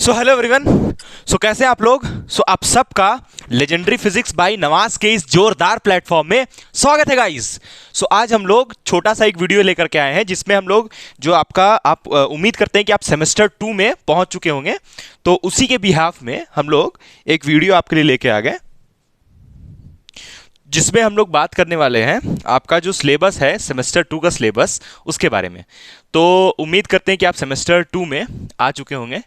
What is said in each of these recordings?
So hello everyone. सो कैसे हैं आप लोग। आप सबका लेजेंडरी फिजिक्स बाय नवाज के इस जोरदार प्लेटफॉर्म में स्वागत है गाइस। आज हम लोग छोटा सा एक वीडियो लेकर के आए हैं जिसमें हम लोग जो आप उम्मीद करते हैं कि आप सेमेस्टर 2 में पहुंच चुके होंगे, तो उसी के बिहाफ में हम लोग एक वीडियो आपके लिए लेके आ गए जिसमें हम लोग बात करने वाले हैं आपका जो सिलेबस है सेमेस्टर 2 का सिलेबस उसके बारे में। तो उम्मीद करते हैं कि आप सेमेस्टर 2 में आ चुके होंगे,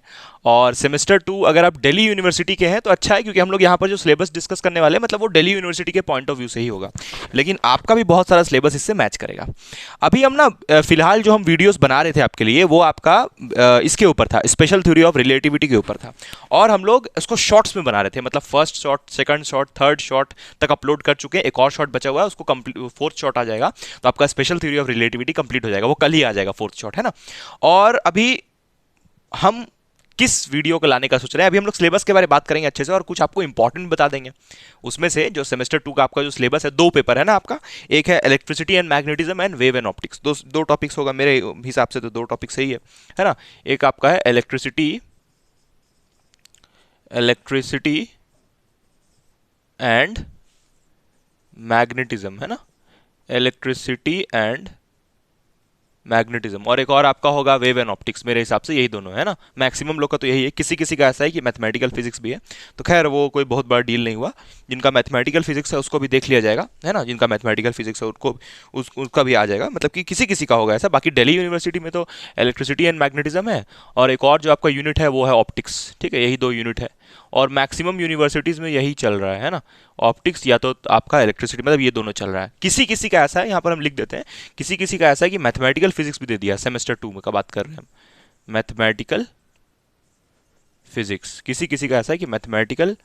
और सेमेस्टर 2 अगर आप दिल्ली यूनिवर्सिटी के हैं तो अच्छा है, क्योंकि हम लोग यहाँ पर जो सिलेबस डिस्कस करने वाले हैं मतलब वो दिल्ली यूनिवर्सिटी के पॉइंट ऑफ व्यू से ही होगा, लेकिन आपका भी बहुत सारा सिलेबस इससे मैच करेगा। अभी हम ना फिलहाल जो हम वीडियोस बना रहे थे आपके लिए वो आपका इसके ऊपर था, स्पेशल थ्योरी ऑफ रिलेटिविटी के ऊपर था, और हम लोग इसको शॉर्ट्स में बना रहे थे, मतलब first short, second short, third short तक अपलोड कर चुके हैं। एक और शॉर्ट बचा हुआ है, उसको कंप्लीट फोर्थ शॉर्ट आ जाएगा तो आपका special theory of relativity complete हो जाएगा, वो कल ही आ जाएगा फोर्थ शॉर्ट, है ना। और अभी हम किस वीडियो को लाने का सोच रहे हैं, अभी हम लोग सिलेबस के बारे में बात करेंगे अच्छे से और कुछ आपको इंपॉर्टेंट बता देंगे। उसमें से जो सेमेस्टर 2 का आपका जो सिलेबस है, दो पेपर है ना आपका, एक है electricity and magnetism and wave and optics, दो टॉपिक्स होगा मेरे हिसाब से, तो दो टॉपिक सही है ना। एक आपका है इलेक्ट्रिसिटी एंड मैग्नेटिज्म, है ना, इलेक्ट्रिसिटी एंड मैग्नेटिज्म, और एक और आपका होगा वेव एंड ऑप्टिक्स। मेरे हिसाब से यही दोनों है ना, मैक्सिमम लोग का तो यही है। किसी किसी का ऐसा है कि मैथमेटिकल फिजिक्स भी है, तो खैर वो कोई बहुत बड़ा डील नहीं हुआ। जिनका मैथमेटिकल फिजिक्स है उसको भी देख लिया जाएगा, है ना, जिनका मैथमेटिकल फिजिक्स है उनको उसका भी आ जाएगा, मतलब कि किसी किसी का होगा ऐसा। बाकी दिल्ली यूनिवर्सिटी में तो इलेक्ट्रिसिटी एंड मैग्नेटिज्म है, और एक और जो आपका यूनिट है वो है ऑप्टिक्स, ठीक है, यही दो यूनिट है, और मैक्सिमम यूनिवर्सिटीज़ में यही चल रहा है ना, ऑप्टिक्स या तो आपका इलेक्ट्रिसिटी, मतलब ये दोनों चल रहा है। किसी किसी का ऐसा है, यहाँ पर हम लिख देते हैं, किसी किसी का ऐसा है कि मैथमेटिकल फिजिक्स भी दे दिया सेमेस्टर 2 में का बात कर रहे हैं हम, मैथमेटिकल फिजिक्स, किसी किसी का ऐसा है कि मैथमेटिकल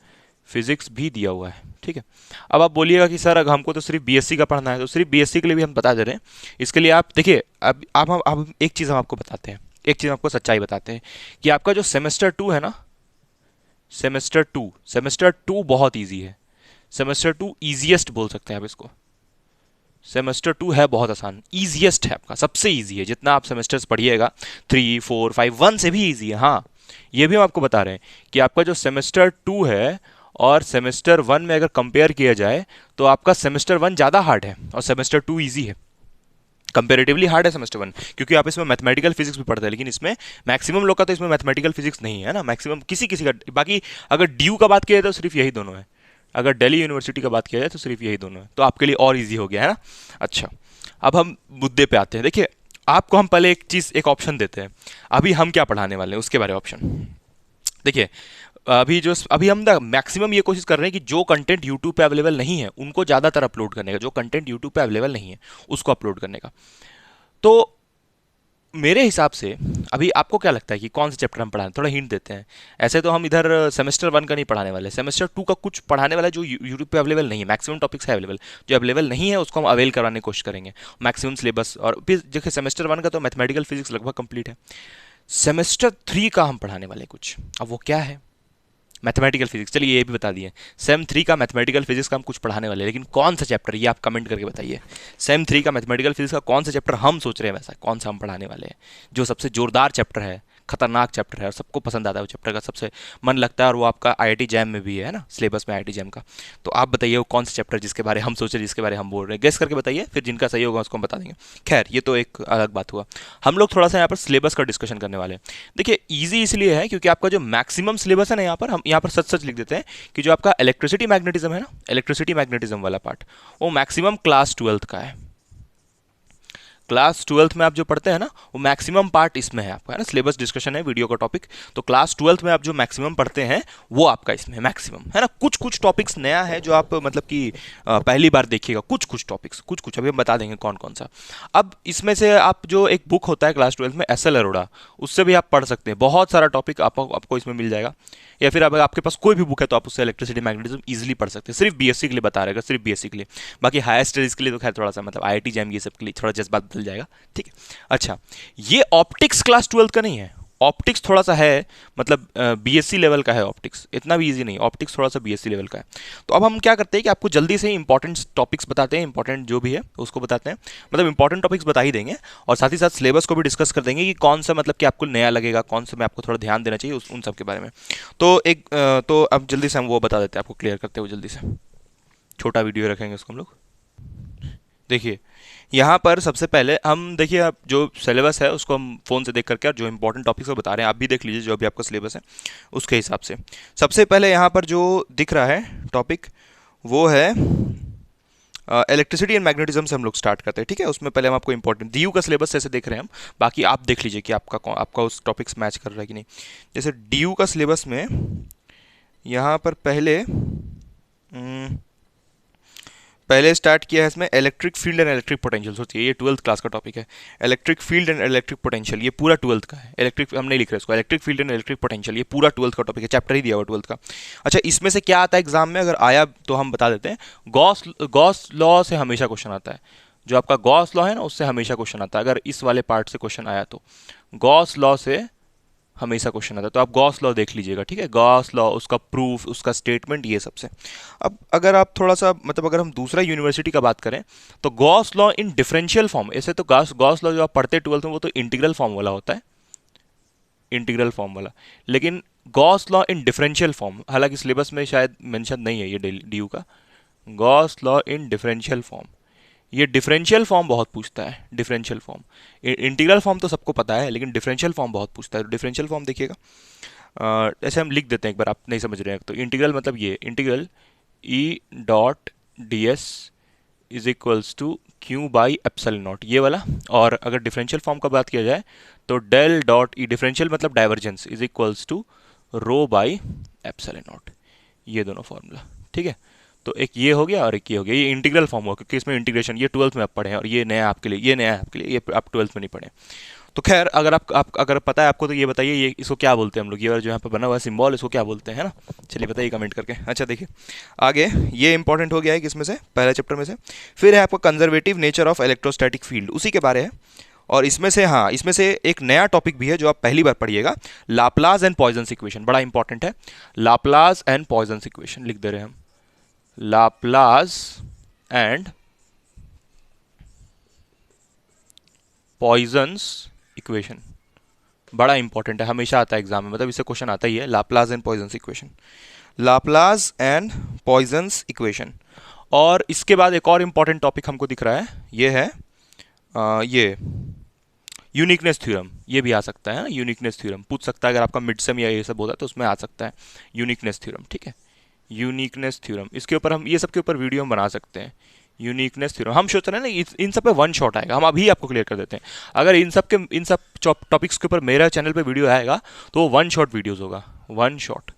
फिजिक्स भी दिया हुआ है, ठीक है। अब आप बोलिएगा कि सर अगर हमको तो सिर्फ बीएससी का पढ़ना है, तो सिर्फ बीएससी के लिए भी हम बता दे रहे हैं। इसके लिए आप देखिए, अब एक चीज़ हम आपको बताते हैं, एक चीज़ आपको सच्चाई बताते हैं कि आपका जो सेमेस्टर 2 है ना, सेमेस्टर टू बहुत इजी है। सेमेस्टर 2 इजीएस्ट बोल सकते हैं आप इसको। सेमेस्टर 2 है बहुत आसान, इजीएस्ट है आपका, सबसे इजी है। जितना आप सेमेस्टर्स पढ़िएगा 3, 4, 5, 1 से भी इजी है। हाँ, ये भी हम आपको बता रहे हैं कि आपका जो सेमेस्टर 2 है और सेमेस्टर 1 में अगर कंपेयर किया जाए तो आपका सेमेस्टर 1 ज़्यादा हार्ड है और सेमेस्टर 2 ईजी है। कंपेरेटिवली हार्ड है सेमेस्टर 1, क्योंकि आप इसमें मैथमेटिकल फिजिक्स भी पढ़ते हैं, लेकिन इसमें मैक्सिमम लोग का तो इसमें मैथमेटिकल फिजिक्स नहीं है ना, मैक्सिमम किसी किसी का। बाकी अगर ड्यू का बात किया जाए तो सिर्फ यही दोनों है, अगर दिल्ली यूनिवर्सिटी का बात किया जाए तो सिर्फ यही दोनों है, तो आपके लिए और ईजी हो गया है ना। अच्छा, अब हम मुद्दे पे आते हैं। देखिए, आपको हम पहले एक ऑप्शन देते हैं, अभी हम क्या पढ़ाने वाले हैं उसके बारे में ऑप्शन देखिए। अभी हम मैक्सिमम ये कोशिश कर रहे हैं कि जो कंटेंट यूट्यूब पे अवेलेबल नहीं है उनको ज़्यादातर अपलोड करने का, जो कंटेंट यूट्यूब पे अवेलेबल नहीं है उसको अपलोड करने का। तो मेरे हिसाब से अभी आपको क्या लगता है कि कौन सा चैप्टर हम पढ़ाएं, थोड़ा हिंट देते हैं। ऐसे तो हम इधर सेमेस्टर 1 का नहीं पढ़ाने वाले, सेमेस्टर 2 का कुछ पढ़ाने वाला है जो यूट्यूब पे अवेलेबल नहीं है। मैक्सिमम टॉपिक्स है अवेलेबल, जो अवेलेबल नहीं है उसको हम अवेल करवाने की कोशिश करेंगे, मैक्सिमम सिलेबस। और फिर देखिए, सेमेस्टर 1 का तो मैथमेटिकल फिजिक्स लगभग कंप्लीट है। सेमेस्टर 3 का हम पढ़ाने वाले कुछ, अब वो क्या है, मैथमेटिकल फिजिक्स। चलिए ये भी बता दिए, सेम 3 का मैथमेटिकल फिजिक्स का हम कुछ पढ़ाने वाले हैं, लेकिन कौन सा चैप्टर ये आप कमेंट करके बताइए। सेम 3 का मैथमेटिकल फिजिक्स का कौन सा चैप्टर हम सोच रहे हैं, वैसा कौन सा हम पढ़ाने वाले हैं जो सबसे जोरदार चैप्टर है, खतरनाक चैप्टर है और सबको पसंद आता है, वो चैप्टर का सबसे मन लगता है, और वो आपका आईआईटी जैम में भी है ना, सिलेबस में आईआईटी जैम का। तो आप बताइए वो कौन सा चैप्टर जिसके बारे हम सोच रहे हैं, जिसके बारे हम बोल रहे हैं, गेस करके बताइए, फिर जिनका सही होगा उसको हम बता देंगे। खैर, ये तो एक अलग बात हुआ। हम लोग थोड़ा सा यहाँ पर सिलेबस का डिस्कशन करने वाले हैं। देखिए, ईजी इसलिए है क्योंकि आपका जो मैक्सिमम सिलेबस है ना, यहाँ पर हम यहाँ पर सच सच लिख देते हैं कि जो आपका इलेक्ट्रिसिटी मैग्नेटिज्म है ना, इलेक्ट्रिसिटी मैग्नेटिज्म वाला पार्ट वो मैक्सिमम क्लास 12th का है। क्लास 12th में आप जो पढ़ते हैं ना वो मैक्सिमम पार्ट इसमें है आपका, है ना, सिलेबस डिस्कशन है वीडियो का टॉपिक। तो क्लास 12th में आप जो मैक्सिमम पढ़ते हैं वो आपका इसमें मैक्सिमम है ना। कुछ कुछ टॉपिक्स नया है जो आप मतलब कि पहली बार देखिएगा, कुछ टॉपिक्स, कुछ अभी हम बता देंगे कौन कौन सा। अब इसमें से आप जो एक बुक होता है क्लास 12th में एस एल अरोड़ा, उससे भी आप पढ़ सकते हैं, बहुत सारा टॉपिक आपको इसमें मिल जाएगा। या फिर अगर आपके पास कोई भी बुक है तो आप उससे इलेक्ट्रिसिटी मैग्नेटिज्म इजीली पढ़ सकते हैं, सिर्फ बीएससी के लिए बता रहेगा, सिर्फ बीएससी के लिए। बाकी हायर स्टडीज के लिए तो खैर थोड़ा सा मतलब आईआईटी जैम ये सब के लिए थोड़ा जज्बात बदल जाएगा, ठीक है। अच्छा, ये ऑप्टिक्स क्लास 12th का नहीं है, ऑप्टिक्स थोड़ा सा है, मतलब बीएससी लेवल का है ऑप्टिक्स, इतना भी इजी नहीं, ऑप्टिक्स थोड़ा सा बीएससी लेवल का है। तो अब हम क्या करते हैं कि आपको जल्दी से इंपॉर्टेंट टॉपिक्स बताते हैं, इंपॉर्टेंट जो भी है उसको बताते हैं, मतलब इंपॉर्टेंट टॉपिक्स बता ही देंगे, और साथ ही साथ सिलेबस को भी डिस्कस कर देंगे कि कौन सा मतलब कि आपको नया लगेगा, कौन सा में आपको थोड़ा ध्यान देना चाहिए उन सब के बारे में। तो अब जल्दी से हम वो बता देते हैं आपको, क्लियर करते हुए जल्दी से, छोटा वीडियो रखेंगे उसको हम लोग। देखिए यहाँ पर सबसे पहले हम देखिए, आप जो सिलेबस है उसको हम फ़ोन से देख करके, और जो इंपॉर्टेंट टॉपिक्स को बता रहे हैं आप भी देख लीजिए, जो भी आपका सिलेबस है उसके हिसाब से। सबसे पहले यहाँ पर जो दिख रहा है टॉपिक वो है इलेक्ट्रिसिटी एंड मैग्नेटिज्म से हम लोग स्टार्ट करते हैं, ठीक है। उसमें पहले हम आपको इंपॉर्टेंट डीयू का सिलेबस जैसे देख रहे हैं हम, बाकी आप देख लीजिए कि आपका उस टॉपिक्स मैच कर रहा है कि नहीं। जैसे डीयू का सिलेबस में यहाँ पर पहले स्टार्ट किया है इसमें electric field and electric potential. सोचिए ये 12th क्लास का टॉपिक है, electric field and electric potential, ये पूरा 12th का है। इलेक्ट्रिक हम नहीं लिख रहे इसको, electric field and electric potential ये पूरा 12th का टॉपिक है, चैप्टर ही दिया हुआ 12th का। अच्छा, इसमें से क्या आता है एग्जाम में, अगर आया तो हम बता देते हैं। गॉस लॉ से हमेशा क्वेश्चन आता है, जो आपका गॉस लॉ है ना उससे हमेशा क्वेश्चन आता है, अगर इस वाले पार्ट से क्वेश्चन आया तो गॉस लॉ से हमेशा क्वेश्चन आता है। तो आप गॉस लॉ देख लीजिएगा, ठीक है, गॉस लॉ, उसका प्रूफ, उसका स्टेटमेंट, ये सबसे। अब अगर आप थोड़ा सा मतलब अगर हम दूसरा यूनिवर्सिटी का बात करें तो Gauss law in differential form, ऐसे तो गॉस लॉ जो आप पढ़ते 12th में वो तो इंटीग्रल फॉर्म वाला होता है, इंटीग्रल फॉर्म वाला। लेकिन Gauss law in differential form, हालांकि सिलेबस में शायद मेंशन नहीं है ये डीयू का, Gauss law in differential form, ये डिफरेंशियल फॉर्म बहुत पूछता है, डिफरेंशियल फॉर्म। इंटीग्रल फॉर्म तो सबको पता है, लेकिन डिफरेंशियल फॉर्म बहुत पूछता है। डिफरेंशियल फॉर्म देखिएगा, ऐसे हम लिख देते हैं, एक बार आप नहीं समझ रहे हैं तो इंटीग्रल मतलब ये integral E dot D S is equals to Q by epsilon naught, ये वाला। और अगर डिफरेंशियल फॉर्म का बात किया जाए तो डेल डॉट ई, डिफरेंशियल मतलब divergence, is equals to rho by epsilon naught, ये दोनों फॉर्मूला, ठीक है। तो एक ये हो गया और एक ये हो गया, ये इंटीग्रल फॉर्म हुआ क्योंकि इसमें इंटीग्रेशन, ये 12th में आप पढ़े हैं, और ये नया आपके लिए, ये नया है आपके लिए, ये आप 12th में नहीं पढ़े। तो खैर, अगर आप अगर पता है आपको तो ये बताइए, ये इसको क्या बोलते हैं हम लोग, ये वाला जो यहाँ पे बना हुआ है सिंबल, इसको क्या बोलते हैं, है ना। चलिए बताइए कमेंट करके। अच्छा देखिए आगे, ये इंपॉर्टेंट हो गया है किसमें से, पहले चैप्टर में से। फिर है आपको conservative nature of electrostatic field, उसी के बारे है। और इसमें से, हाँ, इसमें से एक नया टॉपिक भी है जो आप पहली बार पढ़िएगा, लाप्लास एंड पॉइजन्स इक्वेशन, बड़ा इंपॉर्टेंट है। लाप्लास एंड पॉइजन्स इक्वेशन लिख दे रहे हैं हम, लाप्लास एंड पॉइजन्स इक्वेशन, बड़ा इंपॉर्टेंट है, हमेशा आता है एग्जाम में, मतलब इससे क्वेश्चन आता ही है, Laplace and Poisson's equation, Laplace and Poisson's equation. और इसके बाद एक और इंपॉर्टेंट टॉपिक हमको दिख रहा है, ये है ये यूनिकनेस थ्योरम, ये भी आ सकता है ना, यूनिकनेस थ्योरम पूछ सकता है, अगर आपका मिड सेम या ये सब होता है तो उसमें आ सकता है यूनिकनेस थ्योरम, ठीक है। यूनिकनेस थ्योरम, इसके ऊपर हम, ये सब के ऊपर वीडियो हम बना सकते हैं। यूनिकनेस थ्योरम हम सोच रहे हैं ना, इन सब पे वन शॉट आएगा, हम अभी आपको क्लियर कर देते हैं। अगर इन सब टॉपिक्स के ऊपर मेरा चैनल पे वीडियो आएगा तो वो वन शॉट वीडियोस होगा, वन शॉट।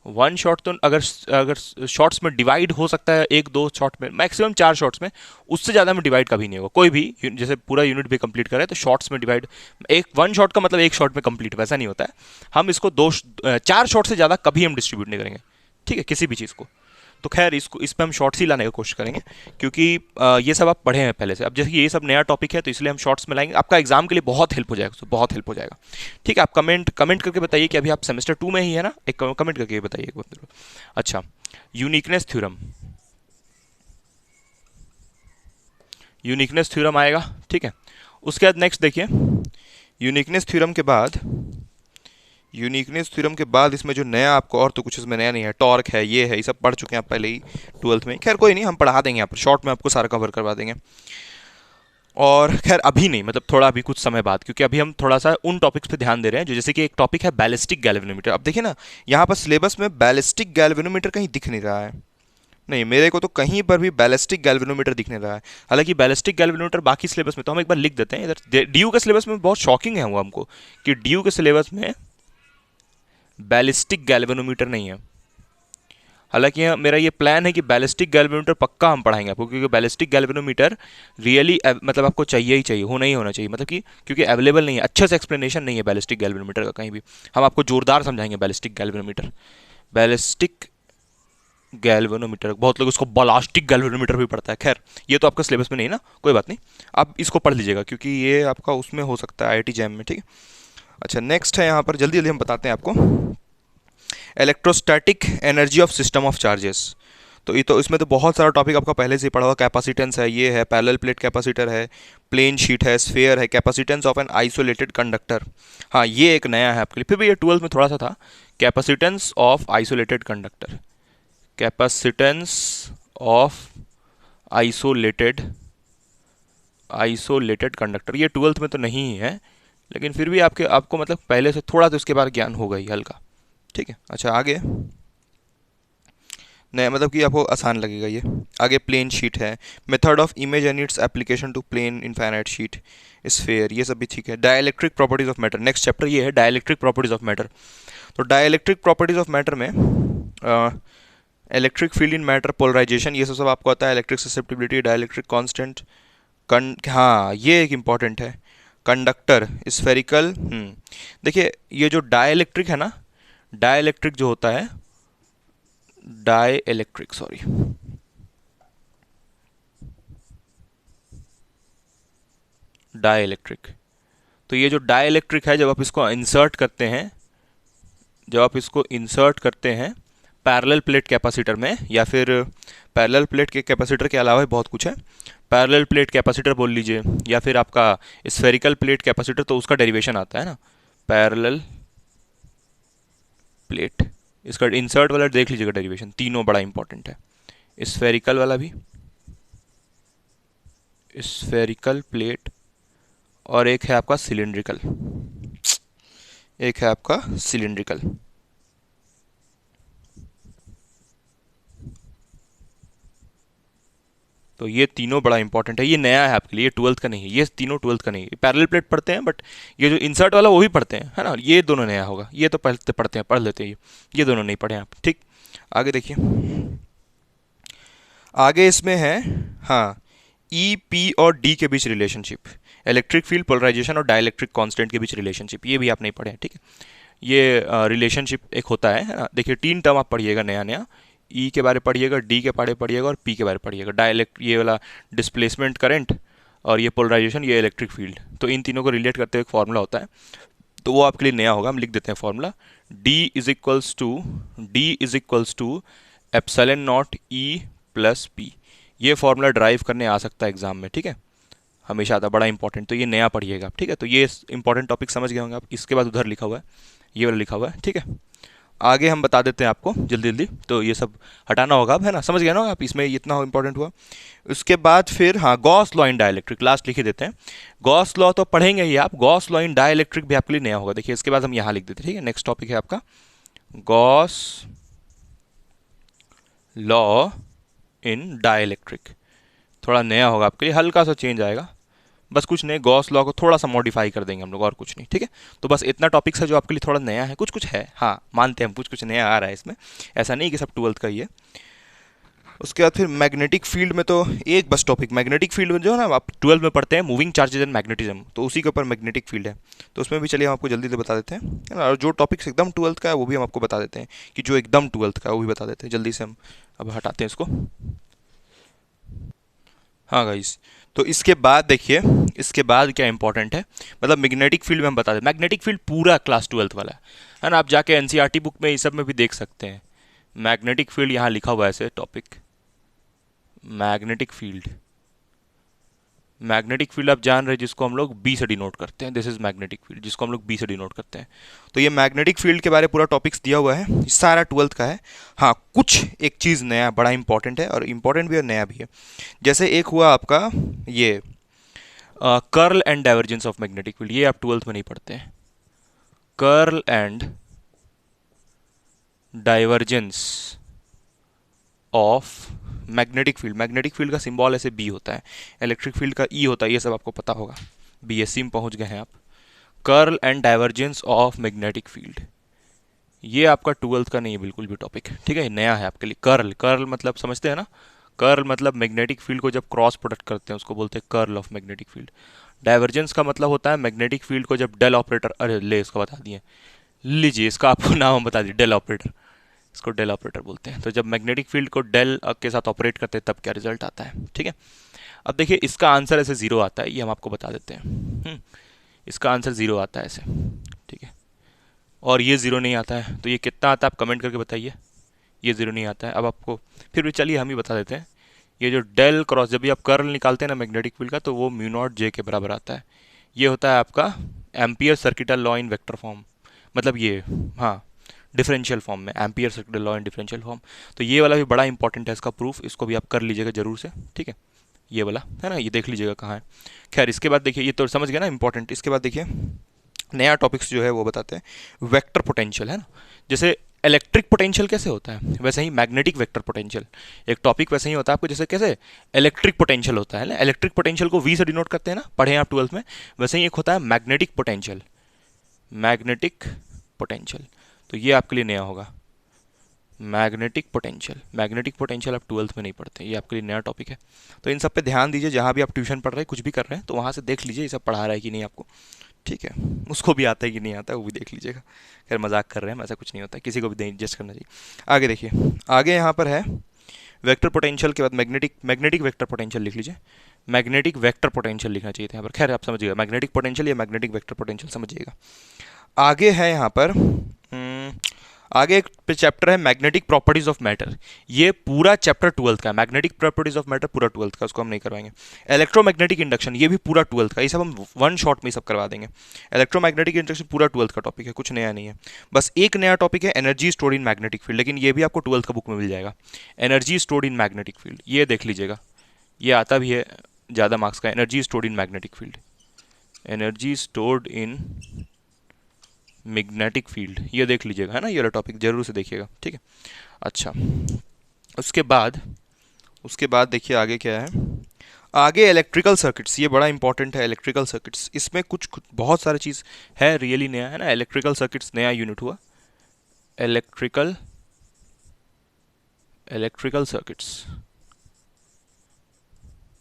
वन शॉट तो अगर शॉर्ट्स में डिवाइड हो सकता है, एक दो शॉट में, मैक्सिमम 4 शॉट्स में, उससे ज़्यादा में डिवाइड कभी नहीं होगा कोई भी, जैसे पूरा यूनिट भी कंप्लीट करे तो शॉर्ट्स में डिवाइड, एक वन शॉट का मतलब एक शॉट में कंप्लीट, वैसा नहीं होता है। हम इसको 4 शॉट से ज़्यादा कभी हम डिस्ट्रीब्यूट नहीं करेंगे, ठीक है, किसी भी चीज़ को। तो खैर इस पर हम शॉर्ट्स ही लाने की कोशिश करेंगे, क्योंकि ये सब आप पढ़े हैं पहले से। अब जैसे कि ये सब नया टॉपिक है तो इसलिए हम शॉर्ट्स में लाएंगे, आपका एग्जाम के लिए बहुत हेल्प हो जाएगा, तो बहुत हेल्प हो जाएगा, ठीक है। आप कमेंट करके बताइए कि अभी आप सेमेस्टर 2 में ही है ना, एक कमेंट करके बताइए एक बार। अच्छा, यूनिकनेस थ्योरम, यूनिकनेस थ्योरम आएगा, ठीक है। उसके बाद नेक्स्ट देखिए, यूनिकनेस थ्योरम के बाद इसमें जो नया आपको, और तो कुछ इसमें नया नहीं है, टॉर्क है, ये सब पढ़ चुके हैं आप पहले ही 12th में। खैर कोई नहीं, हम पढ़ा देंगे यहाँ पर शॉर्ट में, आपको सारा कवर करवा देंगे। और खैर अभी नहीं, मतलब थोड़ा अभी कुछ समय बाद, क्योंकि अभी हम थोड़ा सा उन टॉपिक्स पे ध्यान दे रहे हैं, जो जैसे कि एक टॉपिक है बैलिस्टिक गैल्वेनोमीटर। अब देखिए ना, यहाँ पर सिलेबस में बैलिस्टिक गैल्वेनोमीटर कहीं दिख नहीं रहा है, नहीं मेरे को तो कहीं पर भी बैलिस्टिक गैल्वेनोमीटर दिख नहीं रहा है। हालांकि बैलिस्टिक गैल्वेनोमीटर बाकी सिलेबस में, तो हम एक बार लिख देते हैं इधर, डीयू के सिलेबस में बहुत शॉकिंग है वो हमको, कि डीयू के सिलेबस में बैलिस्टिक गैल्वेनोमीटर नहीं है। हालांकि मेरा ये प्लान है कि बैलिस्टिक गैल्वेनोमीटर पक्का हम पढ़ाएंगे आपको, क्योंकि बैलिस्टिक गैल्वेनोमीटर रियली मतलब आपको चाहिए ही चाहिए, होना ही होना चाहिए, मतलब कि क्योंकि अवेलेबल नहीं है, अच्छे से एक्सप्लेनेशन नहीं है बैलिस्टिक गैल्वेनोमीटर का कहीं भी। हम आपको जोरदार समझाएंगे बैलिस्टिक गैल्वेनोमीटर, बैलिस्टिक गैल्वेनोमीटर, बहुत लोग उसको बलास्टिक गैल्वेनोमीटर भी पढ़ता है। खैर ये तो आपका सिलेबस में नहीं ना, कोई बात नहीं, आप इसको पढ़ लीजिएगा, क्योंकि ये आपका उसमें हो सकता है IIT जैम में, ठीक है। अच्छा नेक्स्ट है यहाँ पर, जल्दी जल्दी हम बताते हैं आपको, electrostatic energy of system of charges. तो ये तो इसमें तो बहुत सारा टॉपिक आपका पहले से ही पढ़ा हुआ, कैपेसिटेंस है, ये है पैरेलल प्लेट कैपेसिटर है, प्लेन शीट है, स्फेयर है, capacitance of an isolated conductor. हाँ ये एक नया है आपके लिए, फिर भी ये 12th में थोड़ा सा था, capacitance of isolated conductor, capacitance of isolated isolated conductor, ये 12th में तो नहीं है, लेकिन फिर भी आपको मतलब पहले से थोड़ा तो इसके बारे ज्ञान होगा ही हल्का, ठीक है। अच्छा आगे, नया मतलब कि आपको आसान लगेगा ये। आगे प्लेन शीट है, method of image and its application to plane infinite sheet, sphere, ये सब भी ठीक है। Dielectric properties of matter, next chapter ये है डाइलेक्ट्रिक प्रॉपर्टीज ऑफ मैटर। तो डाइलेक्ट्रिक प्रॉपर्टीज ऑफ मैटर में electric field in matter, polarisation, ये सब आपको आता है, इलेक्ट्रिक ससेप्टिबिलिटी, डाइलेक्ट्रिक कांस्टेंट, हाँ ये एक इम्पॉर्टेंट है, कंडक्टर, स्फेरिकल। देखिए ये जो डाइलेक्ट्रिक है ना, डाइलेक्ट्रिक जो होता है, डाइलेक्ट्रिक सॉरी, डाइलेक्ट्रिक, तो ये जो डाइलेक्ट्रिक है, जब आप इसको इंसर्ट करते हैं पैरेलल प्लेट कैपेसिटर में, या फिर पैरेलल प्लेट के कैपेसिटर के अलावा बहुत कुछ है, पैरेलल प्लेट कैपेसिटर बोल लीजिए, या फिर आपका स्फेरिकल प्लेट कैपेसिटर, तो उसका डेरिवेशन आता है ना पैरेलल प्लेट, इसका इंसर्ट वाला देख लीजिएगा डेरिवेशन, तीनों बड़ा इंपॉर्टेंट है, स्फेरिकल वाला भी, स्फेरिकल प्लेट, और एक है आपका सिलिंड्रिकल, एक है आपका सिलिंड्रिकल। तो ये तीनों बड़ा इंपॉर्टेंट है, ये नया है आपके लिए, ये 12th का नहीं है, ये तीनों 12th का नहीं है, पैरेलल प्लेट पढ़ते हैं बट ये जो इंसर्ट वाला वो भी पढ़ते हैं, है ना, ये दोनों नया होगा, ये तो पढ़ते हैं, पढ़ लेते हैं, ये दोनों नहीं पढ़े आप, ठीक। आगे देखिए, आगे इसमें है, हाँ, ई पी और डी के बीच रिलेशनशिप, इलेक्ट्रिक फील्ड, पोलराइजेशन और डाइलेक्ट्रिक कांस्टेंट के बीच रिलेशनशिप, ये भी आप नहीं पढ़े हैं, ठीक है। ये रिलेशनशिप एक होता है ना, देखिए 3 टर्म आप पढ़िएगा नया नया, ई के बारे पढ़िएगा, डी के बारे पढ़िएगा, और पी के बारे पढ़िएगा, डायलेक्ट ये वाला डिस्प्लेसमेंट करंट, और ये पोलराइजेशन, ये इलेक्ट्रिक फील्ड, तो इन तीनों को रिलेट करते हुए एक फार्मूला होता है, तो वो आपके लिए नया होगा, हम लिख देते हैं formula, D is equals to epsilon naught E plus P. ये फार्मूला ड्राइव करने आ सकता है एग्जाम में, ठीक है, हमेशा आता, बड़ा इंपॉर्टेंट, तो ये नया पढ़िएगा आप, ठीक है। तो ये इंपॉर्टेंट टॉपिक समझ गए होंगे आप, इसके बाद उधर लिखा हुआ है, ये वाला लिखा हुआ है, ठीक है। आगे हम बता देते हैं आपको जल्दी जल्दी, तो ये सब हटाना होगा अब, है ना, समझ गए ना आप, इसमें इतना इंपॉर्टेंट हुआ। उसके बाद फिर हाँ, Gauss law in dielectric, last लिख ही देते हैं, गॉस लॉ तो पढ़ेंगे ही आप, गॉस लॉ इन डाइलेक्ट्रिक भी आपके लिए नया होगा, देखिए इसके बाद हम यहाँ लिख देते हैं, ठीक है। नेक्स्ट टॉपिक है आपका गॉस लॉ इन डाइलेक्ट्रिक, थोड़ा नया होगा आपके लिए, हल्का सा चेंज आएगा, बस कुछ नहीं, गॉस लॉ को थोड़ा सा मॉडिफाई कर देंगे हम लोग, और कुछ नहीं, ठीक है। तो बस इतना टॉपिक्स है जो आपके लिए थोड़ा नया है, कुछ कुछ है, हाँ मानते हैं हम, कुछ कुछ नया आ रहा है इसमें, ऐसा नहीं कि सब 12th का ही है। उसके बाद फिर मैग्नेटिक फील्ड में तो एक बस टॉपिक, मैग्नेटिक फील्ड में जो है ना आप 12th में पढ़ते हैं, मूविंग चार्जेस एंड मैग्नेटिज्म, तो उसी के ऊपर मैग्नेटिक फील्ड है, तो उसमें भी चलिए हम आपको जल्दी से बता देते हैं, है ना, और जो टॉपिक्स एकदम 12th का है वो भी हम आपको बता देते हैं, कि जो एकदम 12th का है वो भी बता देते हैं, जल्दी से हम अब हटाते हैं इसको। हाँ गाइस, तो इसके बाद देखिए, इसके बाद क्या इंपॉर्टेंट है, मतलब मैग्नेटिक फील्ड में हम बता दें, मैग्नेटिक फील्ड पूरा क्लास 12th वाला है ना, आप जाके एनसीईआरटी बुक में इस सब में भी देख सकते हैं, मैग्नेटिक फील्ड यहाँ लिखा हुआ है ऐसे topic, magnetic field, magnetic field आप जान रहे हैं जिसको हम लोग बी से डिनोट करते हैं, दिस इज मैग्नेटिक फील्ड, जिसको हम लोग बी से डिनोट करते हैं। तो ये मैग्नेटिक फील्ड के बारे में पूरा टॉपिक्स दिया हुआ है, सारा 12th का है। हाँ कुछ एक चीज़ नया बड़ा इंपॉर्टेंट है, और इंपॉर्टेंट भी और नया भी है, जैसे एक हुआ आपका ये curl and divergence of magnetic field, ये आप 12th में नहीं पढ़ते हैं, curl and divergence of magnetic field, magnetic field का सिंबल ऐसे बी होता है, इलेक्ट्रिक फील्ड का ई होता है, ये सब आपको पता होगा, बीएससी में पहुंच गए हैं आप। Curl and divergence of magnetic field, ये आपका 12th का नहीं है बिल्कुल भी टॉपिक, ठीक है, नया है आपके लिए। कर्ल, कर्ल मतलब समझते हैं ना, कर्ल मतलब मैग्नेटिक फील्ड को जब क्रॉस प्रोडक्ट करते हैं उसको बोलते हैं curl of magnetic field. Divergence का मतलब होता है मैग्नेटिक फील्ड को जब डेल ऑपरेटर, अरे ले इसका बता दिए, लीजिए इसका आपको नाम हम बता दिए, डेल ऑपरेटर, इसको डेल ऑपरेटर बोलते हैं। तो जब मैग्नेटिक फील्ड को डेल के साथ ऑपरेट करते हैं तब क्या रिजल्ट आता है, ठीक है। अब देखिए इसका आंसर ऐसे 0 आता है, ये हम आपको बता देते हैं, इसका आंसर 0 आता है ऐसे, ठीक है। और ये ज़ीरो नहीं आता है, तो ये कितना आता है आप कमेंट करके बताइए। ये ज़ीरो नहीं आता है। अब आपको फिर भी चलिए हम ही बता देते हैं। ये जो डेल क्रॉस, जब भी आप कर्ल निकालते हैं ना मैग्नेटिक फील्ड का, तो वो म्यू नॉट जे के बराबर आता है। ये होता है आपका ampere circuital law in vector form, मतलब ये, हाँ, डिफरेंशियल फॉर्म में, ampere circuital law in differential form. तो ये वाला भी बड़ा इंपॉर्टेंट है, इसका प्रूफ, इसको भी आप कर लीजिएगा जरूर से, ठीक है। ये वाला है ना, ये देख लीजिएगा कहाँ है। खैर इसके बाद देखिए, ये तो समझ गया ना इंपॉर्टेंट। इसके बाद देखिए नया टॉपिक्स जो है वो बताते हैं। वेक्टर पोटेंशियल है ना, जैसे इलेक्ट्रिक पोटेंशियल कैसे होता है, वैसे ही मैग्नेटिक वेक्टर पोटेंशियल एक टॉपिक वैसे ही होता है आपको। जैसे कैसे इलेक्ट्रिक पोटेंशियल होता है ना, इलेक्ट्रिक पोटेंशियल को वी से डिनोट करते हैं ना, पढ़े हैं आप 12th में। वैसे ही एक होता है मैग्नेटिक पोटेंशियल, मैग्नेटिक पोटेंशियल। तो ये आपके लिए नया होगा, मैग्नेटिक पोटेंशियल। मैग्नेटिक पोटेंशियल आप 12th में नहीं पढ़ते, ये आपके लिए नया टॉपिक है। तो इन सब पे ध्यान दीजिए, जहाँ भी आप ट्यूशन पढ़ रहे हैं, कुछ भी कर रहे हैं, तो वहाँ से देख लीजिए ये सब पढ़ा रहा है कि नहीं आपको, ठीक है। उसको भी आता है कि नहीं आता है वो भी देख लीजिएगा। खैर मजाक कर रहे हैं, ऐसा कुछ नहीं होता है, किसी को भी एडजस्ट करना चाहिए। आगे देखिए, आगे यहाँ पर है वेक्टर पोटेंशियल के बाद मैग्नेटिक, मैग्नेटिक वेक्टर पोटेंशियल लिख लीजिए। मैग्नेटिक वेक्टर पोटेंशियल लिखना चाहिए था यहाँ पर। खैर आप समझिएगा, मैग्नेटिक पोटेंशियल या मैग्नेटिक वेक्टर पोटेंशियल समझिएगा। आगे है यहाँ पर आगे एक चैप्टर है मैग्नेटिक प्रॉपर्टीज ऑफ मैटर। ये पूरा चैप्टर 12th का है, मैग्नेटिक प्रॉपर्टीज ऑफ मैटर पूरा 12th का, उसको हम नहीं करवाएंगे। इलेक्ट्रोमैग्नेटिक इंडक्शन, ये भी पूरा 12th का, ये सब हम वन शॉट में सब करवा देंगे। इलेक्ट्रोमैग्नेटिक इंडक्शन पूरा 12th का टॉपिक है, कुछ नया नहीं है। बस एक नया टॉपिक है energy stored in magnetic field, लेकिन ये भी आपको 12th का बुक में मिल जाएगा। Energy stored in magnetic field, ये देख लीजिएगा, ये आता भी है ज़्यादा मार्क्स का। Energy stored in magnetic field, energy stored in magnetic field, ये देख लीजिएगा, है ना, ये वाला टॉपिक जरूर से देखिएगा, ठीक है। अच्छा, उसके बाद देखिए आगे क्या है। आगे इलेक्ट्रिकल सर्किट्स, ये बड़ा इंपॉर्टेंट है। इलेक्ट्रिकल सर्किट्स, इसमें कुछ बहुत सारी चीज़ है, रियली नया है ना। इलेक्ट्रिकल सर्किट्स नया यूनिट हुआ, इलेक्ट्रिकल इलेक्ट्रिकल सर्किट्स।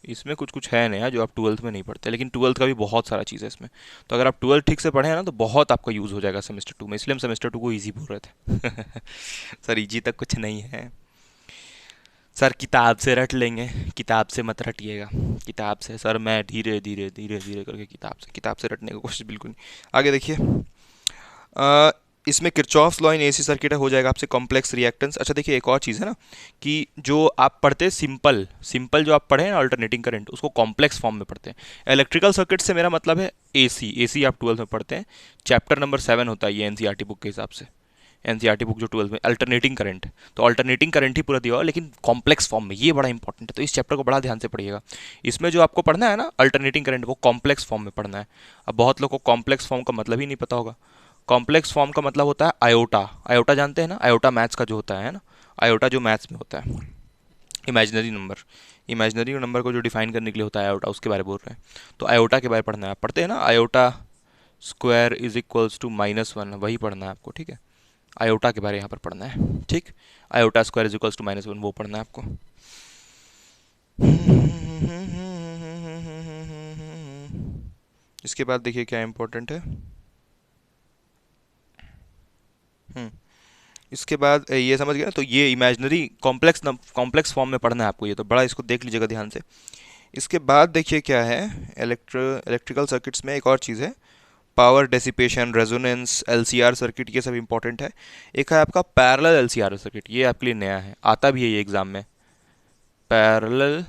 इसमें कुछ कुछ है नया जो आप 12th में नहीं पढ़ते, लेकिन 12th का भी बहुत सारा चीज़ है इसमें। तो अगर आप 12th ठीक से पढ़े हैं ना, तो बहुत आपका यूज़ हो जाएगा सेमेस्टर 2 में। इसलिए हम सेमेस्टर 2 को ईजी बोल रहे थे। सर ईजी तक कुछ नहीं है सर, किताब से रट लेंगे, किताब से मत रटिएगा। किताब से सर मैं धीरे धीरे धीरे धीरे करके किताब से रटने की कोशिश बिल्कुल नहीं। आगे देखिए, इसमें Kirchhoff's law in AC circuit हो जाएगा आपसे, कॉम्प्लेक्स रिएक्टेंस। अच्छा देखिए, एक और चीज़ है ना, कि जो आप पढ़ते हैं सिंपल सिंपल जो आप पढ़े हैं अल्टरनेटिंग करंट, उसको कॉम्प्लेक्स फॉर्म में पढ़ते हैं। इलेक्ट्रिकल सर्किट से मेरा मतलब है एसी। एसी आप 12th में पढ़ते हैं, चैप्टर नंबर 7 होता है ये एनसीईआरटी बुक के हिसाब से। एनसीईआरटी बुक जो 12th में अल्टरनेटिंग करंट, तो अल्टरनेटिंग करंट ही पूरा दिया हुआ, लेकिन कॉम्प्लेक्स फॉर्म में, ये बड़ा इंपॉर्टेंट है। तो इस चैप्टर को बड़ा ध्यान से पढ़िएगा। इसमें जो आपको पढ़ना है ना अल्टरनेटिंग करंट, वो कॉम्प्लेक्स फॉर्म में पढ़ना है। अब बहुत लोग को कॉम्प्लेक्स फॉर्म का मतलब ही नहीं पता होगा। कॉम्प्लेक्स फॉर्म का मतलब होता है आयोटा। आयोटा जानते हैं ना, आयोटा मैथ्स का जो होता है ना, आयोटा जो मैथ्स में होता है, इमेजिनरी नंबर, इमेजिनरी नंबर को जो डिफाइन करने के लिए होता है आयोटा, उसके बारे में बोल रहे हैं। तो आयोटा के बारे में पढ़ना है, आप पढ़ते हैं ना, iota square is equals to -1, वही पढ़ना है आपको, ठीक है। आयोटा के बारे यहाँ पर पढ़ना है, ठीक। Iota square is equals to -1, वो पढ़ना है आपको। इसके बाद देखिए क्या इंपॉर्टेंट है। इसके बाद ये समझ गए ना, तो ये इमेजिनरी कॉम्प्लेक्स फॉर्म में पढ़ना है आपको, ये तो बड़ा इसको देख लीजिएगा ध्यान से। इसके बाद देखिए क्या है, इलेक्ट्रिकल सर्किट्स में एक और चीज़ है, power dissipation, resonance, LCR circuit, ये सब इंपॉर्टेंट है। एक है आपका पैरेलल एलसीआर सर्किट, ये आपके लिए नया है, आता भी है ये एग्जाम में। पैरेलल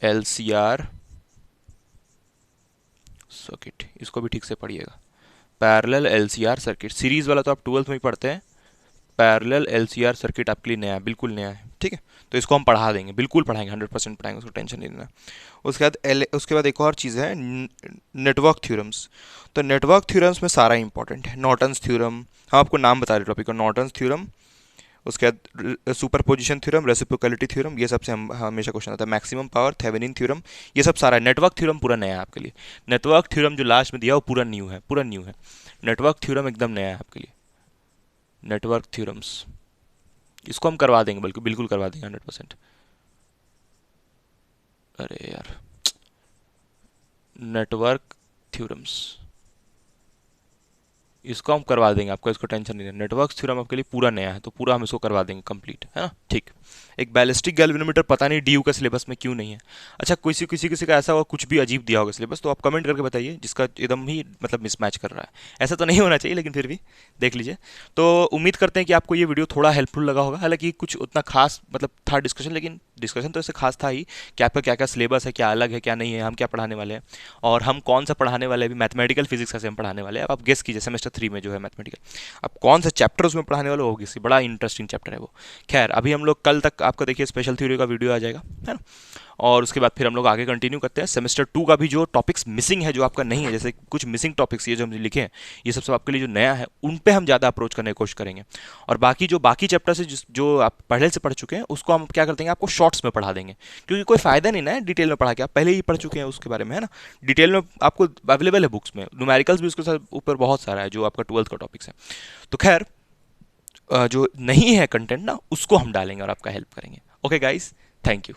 एलसीआर सर्किट, इसको भी ठीक से पढ़िएगा। पैरेलल एलसीआर सर्किट, सीरीज वाला तो आप 12th में ही पढ़ते हैं। पैरेलल एलसीआर सर्किट आपके लिए नया है, बिल्कुल नया है, ठीक है। तो इसको हम पढ़ा देंगे, बिल्कुल पढ़ाएंगे, 100% पढ़ाएंगे, उसको टेंशन नहीं लेना। उसके बाद एक और चीज़ है, नेटवर्क थ्योरम्स। तो नेटवर्क थ्योरम्स में सारा इंपॉर्टेंट है। नॉर्टन्स थ्योरम, हम आपको नाम बता रहे टॉपिक का, नॉर्टन्स थ्योरम। उसके बाद सुपरपोजिशन थ्योरम, रेसिप्रोकलिटी थ्योरम, ये सबसे हम हमेशा क्वेश्चन आता है। मैक्सिमम पावर, थेवेनिन थ्योरम, ये सब सारा है। नेटवर्क थ्योरम पूरा नया है आपके लिए। नेटवर्क थ्योरम जो लास्ट में दिया वो पूरा न्यू है, पूरा न्यू है। नेटवर्क थ्योरम एकदम नया है आपके लिए। नेटवर्क थ्योरम्स, इसको हम करवा देंगे, बल्कि बिल्कुल करवा देंगे 100%। अरे यार, नेटवर्क थ्योरम्स, इसको हम करवा देंगे आपको, इसको टेंशन नहीं है। नेटवर्क थ्योरम आपके लिए पूरा नया है तो पूरा हम इसको करवा देंगे कंप्लीट, है ना। ठीक। एक बैलिस्टिक गैल्वेनोमीटर पता नहीं डीयू का सिलेबस में क्यों नहीं है। अच्छा, किसी किसी किसी का ऐसा होगा कुछ भी अजीब दिया होगा सिलेबस, तो आप कमेंट करके बताइए जिसका एकदम ही मतलब मिसमैच कर रहा है। ऐसा तो नहीं होना चाहिए लेकिन फिर भी देख लीजिए। तो उम्मीद करते हैं कि आपको ये वीडियो थोड़ा हेल्पफुल लगा होगा। हालांकि कुछ उतना खास मतलब था डिस्कशन, लेकिन डिस्कशन तो ऐसे खास था ही कि आपका क्या क्या सिलेबस है, क्या अलग है क्या नहीं है, हम क्या पढ़ाने वाले हैं और हम कौन सा पढ़ाने वाले हैं। अभी मैथमेटिकल फिजिक्स कैसे हम पढ़ाने वाले हैं, अब आप गेस कीजिए सेमेस्टर 3 में जो है मैथमेटिकल, आप कौन सा चैप्टर उसमें पढ़ाने वाले हो, किसी बड़ा इंटरेस्टिंग चैप्टर है वो। खैर अभी हम लोग कल तक आपको देखिए स्पेशल थ्योरी का वीडियो आ जाएगा, है ना। और उसके बाद फिर हम लोग आगे कंटिन्यू करते हैं सेमेस्टर 2 का भी जो टॉपिक्स मिसिंग है, जो आपका नहीं है, जैसे कुछ मिसिंग टॉपिक्स ये जो हमने लिखे हैं, ये सब आपके लिए जो नया है उन पे हम ज़्यादा अप्रोच करने की कोशिश करेंगे। और बाकी जो बाकी चैप्टर्स है जो आप पहले से पढ़ चुके हैं उसको हम क्या कर देंगे, आपको शॉर्ट्स में पढ़ा देंगे, क्योंकि कोई फायदा नहीं ना है डिटेल में पढ़ा के, आप पहले ही पढ़ चुके हैं उसके बारे में, है ना। डिटेल में आपको अवेलेबल है बुक्स में, न्यूमेरिकल्स भी उसके साथ ऊपर बहुत सारा है जो आपका 12th का टॉपिक्स है। तो खैर जो नहीं है कंटेंट ना, उसको हम डालेंगे और आपका हेल्प करेंगे। Okay guys, thank you.